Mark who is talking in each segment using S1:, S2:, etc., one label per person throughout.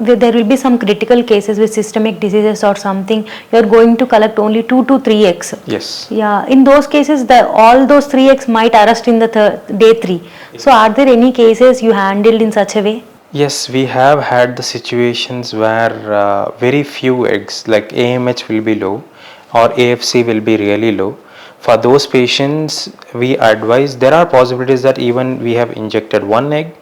S1: There will be some critical cases with systemic diseases or something. You are going to collect only 2 to 3 eggs.
S2: Yes.
S1: Yeah. In those cases, all those 3 eggs might arrest in the day 3. So, are there any cases you handled in such a way?
S2: Yes, we have had the situations where very few eggs like AMH will be low or AFC will be really low. For those patients, we advise there are possibilities that even we have injected one egg,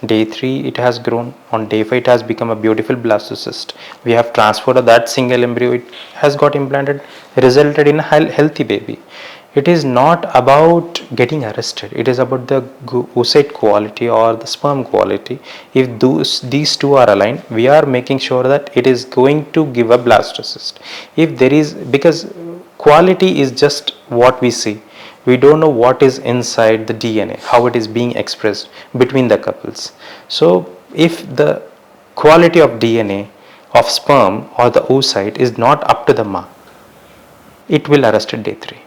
S2: day 3 it has grown, on day 5 it has become a beautiful blastocyst. We have transferred that single embryo, it has got implanted, resulted in a healthy baby. It is not about getting arrested, it is about the oocyte quality or the sperm quality. If these two are aligned, we are making sure that it is going to give a blastocyst. If there is, because quality is just what we see, we don't know what is inside the DNA, how it is being expressed between the couples. So if the quality of DNA of sperm or the oocyte is not up to the mark, it will arrest at day 3.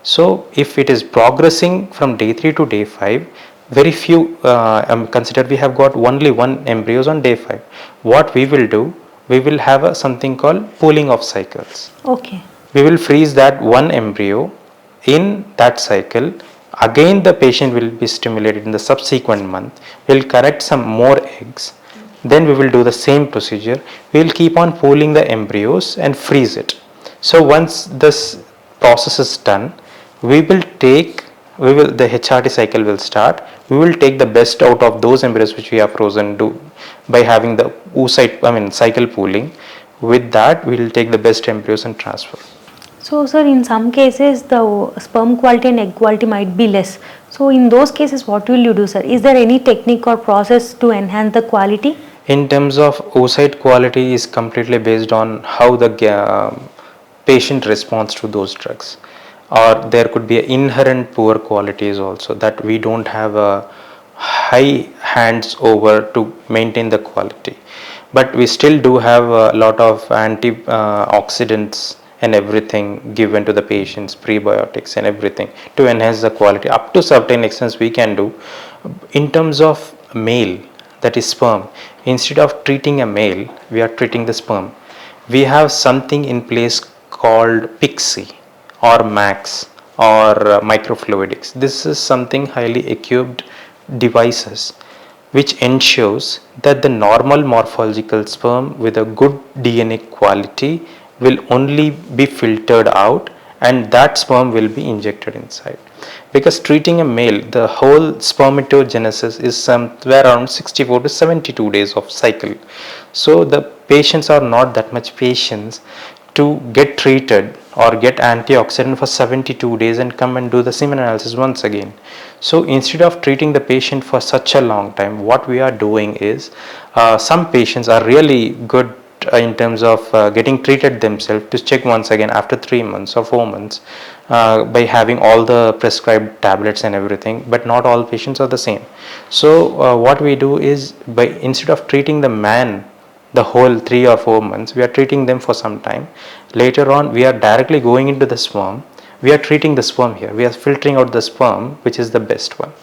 S2: So if it is progressing from day 3 to day 5, very few, consider we have got only one embryos on day 5. What we will do, we will have something called pooling of cycles.
S1: Okay.
S2: We will freeze that one embryo in that cycle. Again the patient will be stimulated in the subsequent month. We will correct some more eggs. Then we will do the same procedure. We will keep on pooling the embryos and freeze it. So once this process is done, the HRT cycle will start. We will take the best out of those embryos which we have frozen by having the cycle pooling. With that, we will take the best embryos and transfer.
S1: So, sir, in some cases the sperm quality and egg quality might be less. So, in those cases, what will you do, sir? Is there any technique or process to enhance the quality?
S2: In terms of oocyte quality, is completely based on how the patient responds to those drugs, or there could be inherent poor qualities also that we don't have a high hands over to maintain the quality, but we still do have a lot of antioxidants and everything given to the patients, prebiotics and everything to enhance the quality. Up to certain extents we can do. In terms of male, that is sperm, instead of treating a male, we are treating the sperm. We have something in place called Pixie or Max or microfluidics. This is something highly equipped devices which ensures that the normal morphological sperm with a good DNA quality will only be filtered out and that sperm will be injected inside. Because treating a male, the whole spermatogenesis is somewhere around 64 to 72 days of cycle. So the patients are not that much patient to get treated or get antioxidant for 72 days and come and do the semen analysis once again. So instead of treating the patient for such a long time, what we are doing is some patients are really good in terms of getting treated themselves to check once again after 3 months or 4 months by having all the prescribed tablets and everything, but not all patients are the same. So what we do is, by instead of treating the man the whole 3 or 4 months, we are treating them for some time. Later on we are directly going into the sperm, we are treating the sperm here, we are filtering out the sperm which is the best one.